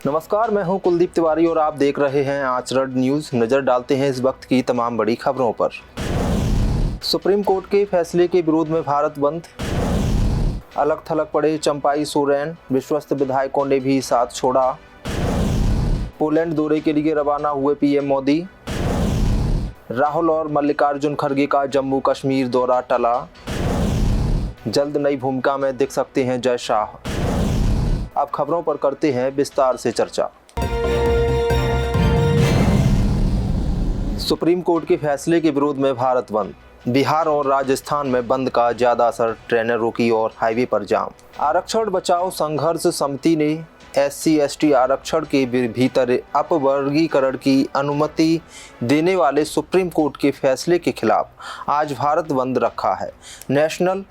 नमस्कार, मैं हूं कुलदीप तिवारी और आप देख रहे हैं आचरण न्यूज़। नज़र डालते हैं इस वक्त की तमाम बड़ी खबरों पर। सुप्रीम कोर्ट के फैसले के विरोध में भारत बंद, अलग थलग पड़े चंपाई सोरेन, विश्वस्त विधायकों ने भी साथ छोड़ा। पोलैंड दौरे के लिए रवाना हुए पीएम मोदी, राहुल और मल्लिकार्जुन खड़गे का जम्मू कश्मीर दौरा टला। जल्द नई भूमिका में दिख सकते हैं जय शाह। अब खबरों पर करते हैं विस्तार से चर्चा। सुप्रीम कोर्ट के फैसले के विरोध में भारत बंद, बिहार और राजस्थान में बंद का ज्यादा असर, ट्रेनें रोकी और हाईवे पर जाम। आरक्षण बचाओ संघर्ष समिति ने SC/ST आरक्षण के भीतर अपवर्गीकरण की अनुमति देने वाले सुप्रीम कोर्ट के फैसले के खिलाफ आज भारत बंद रखा है। नेशनल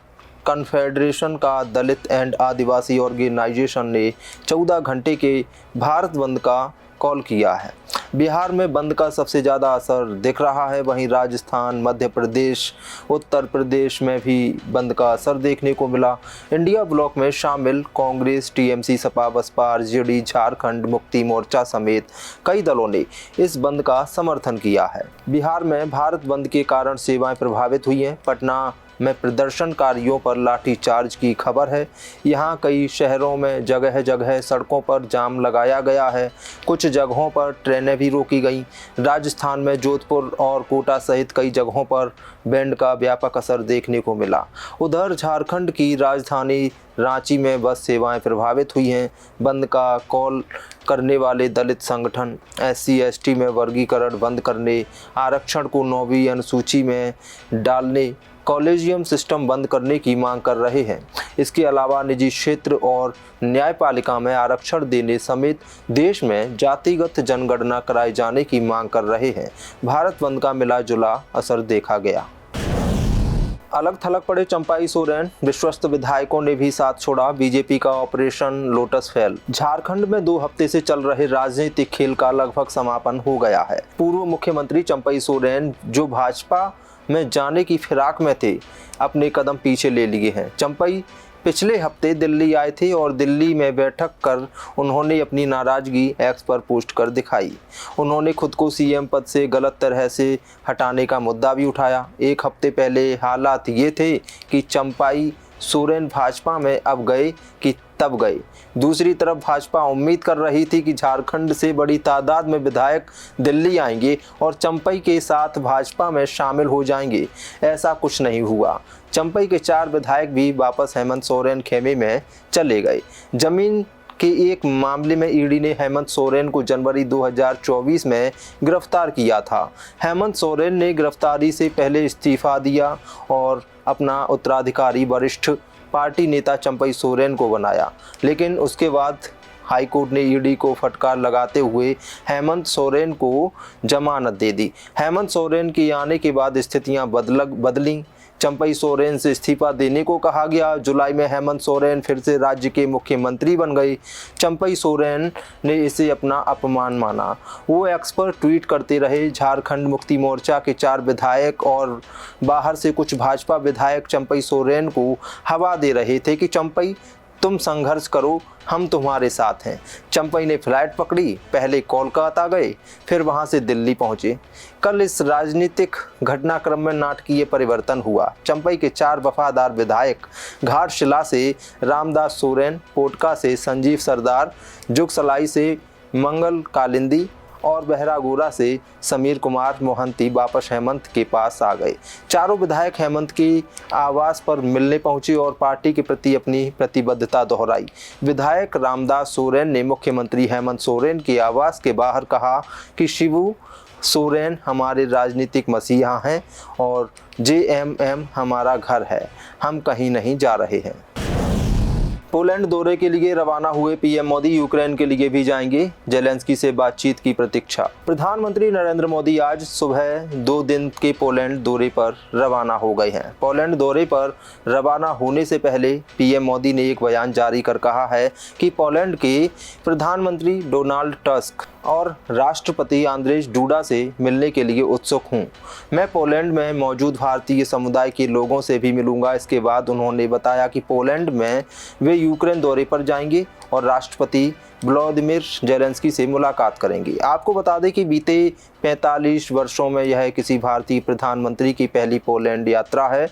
कन्फेडरेशन का दलित एंड आदिवासी ऑर्गेनाइजेशन ने 14 घंटे के भारत बंद का कॉल किया है। बिहार में बंद का सबसे ज़्यादा असर दिख रहा है, वहीं राजस्थान, मध्य प्रदेश, उत्तर प्रदेश में भी बंद का असर देखने को मिला। इंडिया ब्लॉक में शामिल कांग्रेस, TMC, सपा, बसपा, RJD, झारखंड मुक्ति मोर्चा समेत कई दलों ने इस बंद का समर्थन किया है। बिहार में भारत बंद के कारण सेवाएं प्रभावित हुई हैं। पटना में प्रदर्शनकारियों पर लाठीचार्ज की खबर है। यहाँ कई शहरों में जगह जगह सड़कों पर जाम लगाया गया है। कुछ जगहों पर ट्रेनें भी रोकी गईं। राजस्थान में जोधपुर और कोटा सहित कई जगहों पर बैंड का व्यापक असर देखने को मिला। उधर झारखंड की राजधानी रांची में बस सेवाएं प्रभावित हुई हैं। बंद का कॉल करने वाले दलित संगठन SC/ST में वर्गीकरण बंद करने, आरक्षण को 9वीं अनुसूची में डालने, कॉलेजियम सिस्टम बंद करने की मांग कर रहे हैं। इसके अलावा निजी क्षेत्र और न्यायपालिका में आरक्षण देने समेत देश में जातिगत जनगणना कराए जाने की मांग कर रहे हैं। भारत बंद का मिला जुला असर देखा गया। अलग थलग पड़े चंपाई सोरेन, विश्वस्त विधायकों ने भी साथ छोड़ा। बीजेपी का ऑपरेशन लोटस फेल। झारखंड में 2 हफ्ते से चल रहे राजनीतिक खेल का लगभग समापन हो गया है। पूर्व मुख्यमंत्री चंपाई सोरेन, जो भाजपा में जाने की फिराक में थे, अपने कदम पीछे ले लिए हैं। चंपाई पिछले हफ्ते दिल्ली आए थे और दिल्ली में बैठक कर उन्होंने अपनी नाराजगी X पर पोस्ट कर दिखाई। उन्होंने खुद को CM पद से गलत तरह से हटाने का मुद्दा भी उठाया। 1 हफ्ते पहले हालात ये थे कि चंपाई सोरेन भाजपा में अब गए कि तब गए। दूसरी तरफ भाजपा उम्मीद कर रही थी कि झारखंड से बड़ी तादाद में विधायक दिल्ली आएंगे और चंपाई के साथ भाजपा में शामिल हो जाएंगे। ऐसा कुछ नहीं हुआ। चंपाई के 4 विधायक भी वापस हेमंत सोरेन खेमे में चले गए। जमीन के एक मामले में ED ने हेमंत सोरेन को जनवरी 2024 में गिरफ्तार किया था। हेमंत सोरेन ने गिरफ्तारी से पहले इस्तीफा दिया और अपना उत्तराधिकारी वरिष्ठ पार्टी नेता चंपाई सोरेन को बनाया, लेकिन उसके बाद हाईकोर्ट ने ED को फटकार लगाते हुए हेमंत सोरेन को जमानत दे दी। हेमंत सोरेन के आने के बाद स्थितियां बदली। चंपाई सोरेन से इस्तीफा देने को कहा गया। जुलाई में हेमंत सोरेन फिर से राज्य के मुख्यमंत्री बन गए। चंपाई सोरेन ने इसे अपना अपमान माना। वो X पर ट्वीट करते रहे। झारखंड मुक्ति मोर्चा के 4 विधायक और बाहर से कुछ भाजपा विधायक चंपाई सोरेन को हवा दे रहे थे कि चंपाई, तुम संघर्ष करो, हम तुम्हारे साथ हैं। चंपाई ने फ्लाइट पकड़ी, पहले कोलकाता गए, फिर वहां से दिल्ली पहुंचे। कल इस राजनीतिक घटनाक्रम में नाटकीय परिवर्तन हुआ। चंपाई के 4 वफादार विधायक घाटशिला से रामदास सोरेन, पोटका से संजीव सरदार, जुगसलाई से मंगल कालिंदी और बहरागोरा से समीर कुमार मोहंती वापस हेमंत के पास आ गए। चारों विधायक हेमंत की आवास पर मिलने पहुंचे और पार्टी के प्रति अपनी प्रतिबद्धता दोहराई। विधायक रामदास सोरेन ने मुख्यमंत्री हेमंत सोरेन के आवास के बाहर कहा कि शिबू सोरेन हमारे राजनीतिक मसीहा हैं और JMM हमारा घर है, हम कहीं नहीं जा रहे हैं। पोलैंड दौरे के लिए रवाना हुए पीएम मोदी यूक्रेन के लिए भी जाएंगे। जेलेंस्की से बातचीत की प्रतीक्षा। प्रधानमंत्री नरेंद्र मोदी आज सुबह 2 दिन के पोलैंड दौरे पर रवाना हो गए हैं। पोलैंड दौरे पर रवाना होने से पहले पीएम मोदी ने एक बयान जारी कर कहा है कि पोलैंड के प्रधानमंत्री डोनाल्ड टस्क और राष्ट्रपति आंद्रेज डूडा से मिलने के लिए उत्सुक हूं। मैं पोलैंड में मौजूद भारतीय समुदाय के लोगों से भी मिलूंगा। इसके बाद उन्होंने बताया कि पोलैंड में वे यूक्रेन दौरे पर जाएंगे और राष्ट्रपति व्लादिमीर जेलेंस्की से मुलाकात करेंगे। आपको बता दें कि बीते 45 वर्षों में यह किसी भारतीय प्रधानमंत्री की पहली पोलैंड यात्रा है।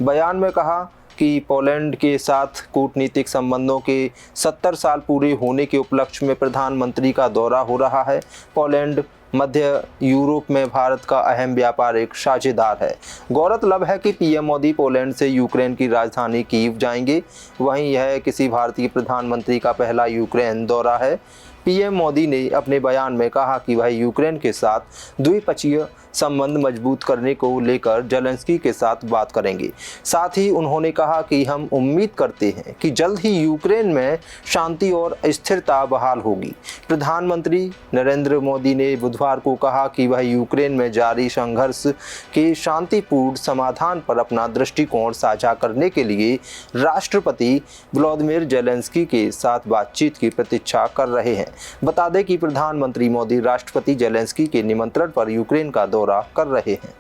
बयान में कहा कि पोलैंड के साथ कूटनीतिक संबंधों के 70 साल पूरे होने के उपलक्ष्य में प्रधानमंत्री का दौरा हो रहा है। पोलैंड मध्य यूरोप में भारत का अहम व्यापारिक साझेदार है। गौरतलब है कि पीएम मोदी पोलैंड से यूक्रेन की राजधानी कीव जाएंगे। वहीं यह किसी भारतीय प्रधानमंत्री का पहला यूक्रेन दौरा है। पीएम मोदी ने अपने बयान में कहा कि वह यूक्रेन के साथ द्विपक्षीय संबंध मजबूत करने को लेकर जेलेंस्की के साथ बात करेंगे। साथ ही उन्होंने कहा कि हम उम्मीद करते हैं कि जल्द ही यूक्रेन में शांति और स्थिरता बहाल होगी। प्रधानमंत्री नरेंद्र मोदी ने बुधवार को कहा कि वह यूक्रेन में जारी संघर्ष के शांतिपूर्ण समाधान पर अपना दृष्टिकोण साझा करने के लिए राष्ट्रपति व्लादिमीर जेलेंस्की के साथ बातचीत की प्रतीक्षा कर रहे हैं। बता दें कि प्रधानमंत्री मोदी राष्ट्रपति जेलेंस्की के निमंत्रण पर यूक्रेन का दौरा कर रहे हैं।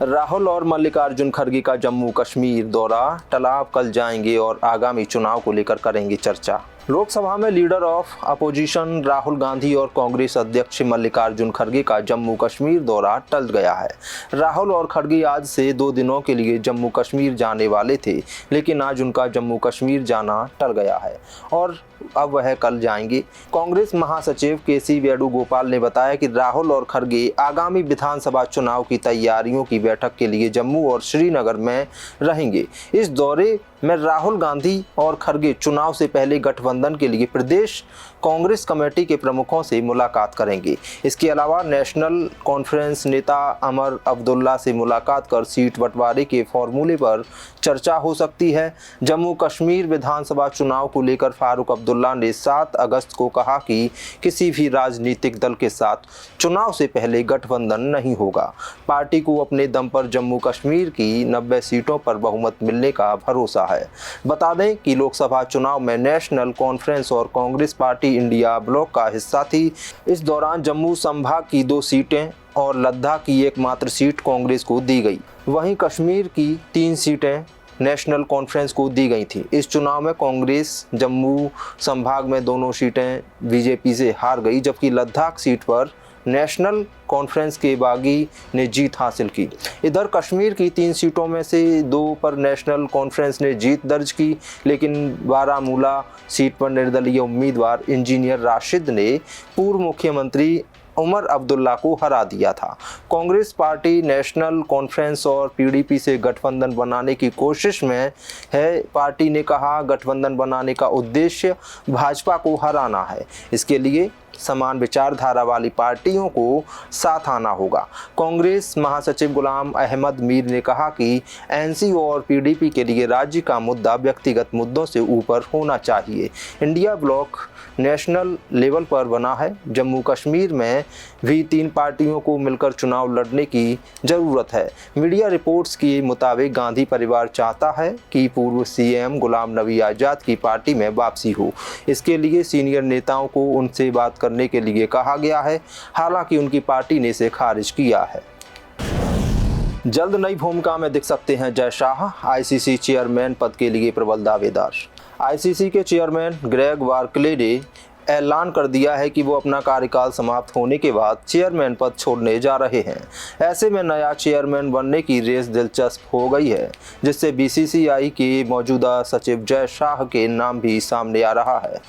राहुल और मल्लिकार्जुन खड़गे का जम्मू कश्मीर दौरा टला, अब कल जाएंगे और आगामी चुनाव को लेकर करेंगे चर्चा। लोकसभा में leader of opposition Rahul Gandhi और कांग्रेस अध्यक्ष मल्लिकार्जुन खड़गे का जम्मू कश्मीर दौरा टल गया है। राहुल और खड़गे आज से 2 दिनों के लिए जम्मू कश्मीर जाने वाले थे, लेकिन आज उनका जम्मू कश्मीर जाना टल गया है और अब वह कल जाएंगे। कांग्रेस महासचिव केसी वेणुगोपाल ने बताया कि राहुल और खड़गे आगामी विधानसभा चुनाव की तैयारियों की बैठक के लिए जम्मू और श्रीनगर में रहेंगे। इस दौरे में राहुल गांधी और खड़गे चुनाव से पहले गठबंधन के लिए प्रदेश कांग्रेस कमेटी के प्रमुखों से मुलाकात करेंगे। इसके अलावा नेशनल कॉन्फ्रेंस नेता उमर अब्दुल्ला से मुलाकात कर सीट बंटवारे के फॉर्मूले पर चर्चा हो सकती है। जम्मू कश्मीर विधानसभा चुनाव को लेकर फारूक अब्दुल्ला ने 7 अगस्त को कहा कि किसी भी राजनीतिक दल के साथ चुनाव से पहले गठबंधन नहीं होगा। पार्टी को अपने दम पर जम्मू कश्मीर की 90 सीटों पर बहुमत मिलने का भरोसा है। बता दें कि लोकसभा चुनाव में नेशनल कॉन्फ्रेंस और कांग्रेस पार्टी इंडिया ब्लॉक का हिस्सा थी। इस दौरान जम्मू संभाग की 2 सीटें और लद्दाख की एकमात्र सीट कांग्रेस को दी गई। वहीं कश्मीर की 3 सीटें नेशनल कॉन्फ्रेंस को दी गई थी। इस चुनाव में कांग्रेस जम्मू संभाग में दोनों सीटें बीजेपी से हार गई, जबकि लद्दाख सीट पर नेशनल कॉन्फ्रेंस के बागी ने जीत हासिल की। इधर कश्मीर की 3 सीटों में से 2 पर नेशनल कॉन्फ्रेंस ने जीत दर्ज की, लेकिन बारामूला सीट पर निर्दलीय उम्मीदवार इंजीनियर राशिद ने पूर्व मुख्यमंत्री उमर अब्दुल्ला को हरा दिया था। कांग्रेस पार्टी नेशनल कॉन्फ्रेंस और पीडीपी से गठबंधन बनाने की कोशिश में है। पार्टी ने कहा गठबंधन बनाने का उद्देश्य भाजपा को हराना है। इसके लिए समान विचारधारा वाली पार्टियों को साथ आना होगा। कांग्रेस महासचिव गुलाम अहमद मीर ने कहा कि एनसी और पीडीपी के लिए राज्य का मुद्दा व्यक्तिगत मुद्दों से ऊपर होना चाहिए। इंडिया ब्लॉक नेशनल लेवल पर बना है। जम्मू कश्मीर में भी 3 पार्टियों को मिलकर चुनाव लड़ने की ज़रूरत है। मीडिया रिपोर्ट्स के मुताबिक गांधी परिवार चाहता है कि पूर्व सीएम गुलाम नबी आज़ाद की पार्टी में वापसी हो। इसके लिए सीनियर नेताओं को उनसे बात करने के लिए कहा गया है। हालांकि उनकी पार्टी ने इसे खारिज किया है। जल्द नई भूमिका में दिख सकते हैं जय शाह। आईसीसी चेयरमैन पद के लिए प्रबल दावेदार। आईसीसी के चेयरमैन ग्रेग बार्कले ने ऐलान कर दिया है कि वो अपना कार्यकाल समाप्त होने के बाद चेयरमैन पद छोड़ने जा रहे हैं। ऐसे में नया चेयरमैन बनने की रेस दिलचस्प हो गई है, जिससे बीसीसीआई के मौजूदा सचिव जय शाह के नाम भी सामने आ रहा है।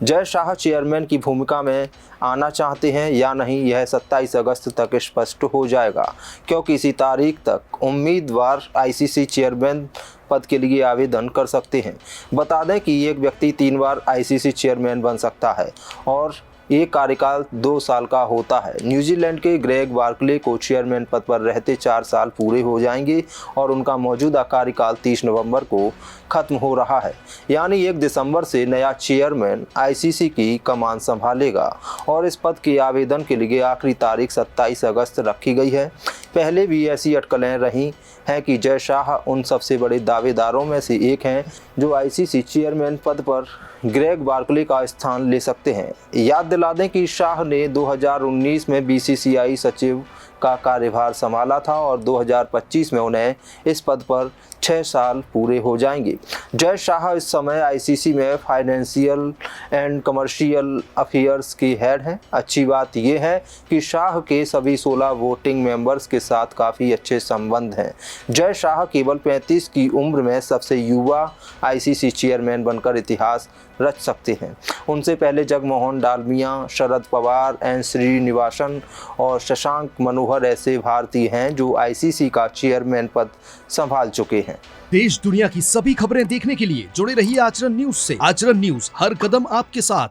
जय शाह चेयरमैन की भूमिका में आना चाहते हैं या नहीं, यह 27 अगस्त तक स्पष्ट हो जाएगा, क्योंकि इसी तारीख तक उम्मीदवार आईसीसी चेयरमैन पद के लिए आवेदन कर सकते हैं। बता दें कि एक व्यक्ति 3 बार आईसीसी चेयरमैन बन सकता है और ये कार्यकाल 2 साल का होता है। न्यूजीलैंड के ग्रेग बार्कले को चेयरमैन पद पर रहते 4 साल पूरे हो जाएंगे और उनका मौजूदा कार्यकाल 30 नवंबर को खत्म हो रहा है। यानी 1 दिसंबर से नया चेयरमैन आईसीसी की कमान संभालेगा और इस पद के आवेदन के लिए आखिरी तारीख 27 अगस्त रखी गई है। पहले भी ऐसी अटकलें रही हैं कि जय शाह उन सबसे बड़े दावेदारों में से एक हैं जो आईसीसी चेयरमैन पद पर ग्रेग बार्कले का स्थान ले सकते हैं। याद दिला दें कि शाह ने 2019 में बीसीसीआई सचिव का कार्यभार संभाला था और 2025 में उन्हें इस पद पर 6 साल पूरे हो जाएंगे। जय शाह इस समय आईसीसी में फाइनेंशियल एंड कमर्शियल अफेयर्स की हेड हैं। अच्छी बात यह है कि शाह के सभी 16 वोटिंग मेंबर्स के साथ काफ़ी अच्छे संबंध हैं। जय शाह केवल 35 की उम्र में सबसे युवा आईसीसी चेयरमैन बनकर इतिहास रच सकते हैं। उनसे पहले जगमोहन डालमिया, शरद पवार, एन श्रीनिवासन और शशांक मनोहर ऐसे भारतीय हैं जो आईसीसी का चेयरमैन पद संभाल चुके हैं। देश दुनिया की सभी खबरें देखने के लिए जुड़े रहिए आचरण न्यूज से। आचरण न्यूज, हर कदम आपके साथ।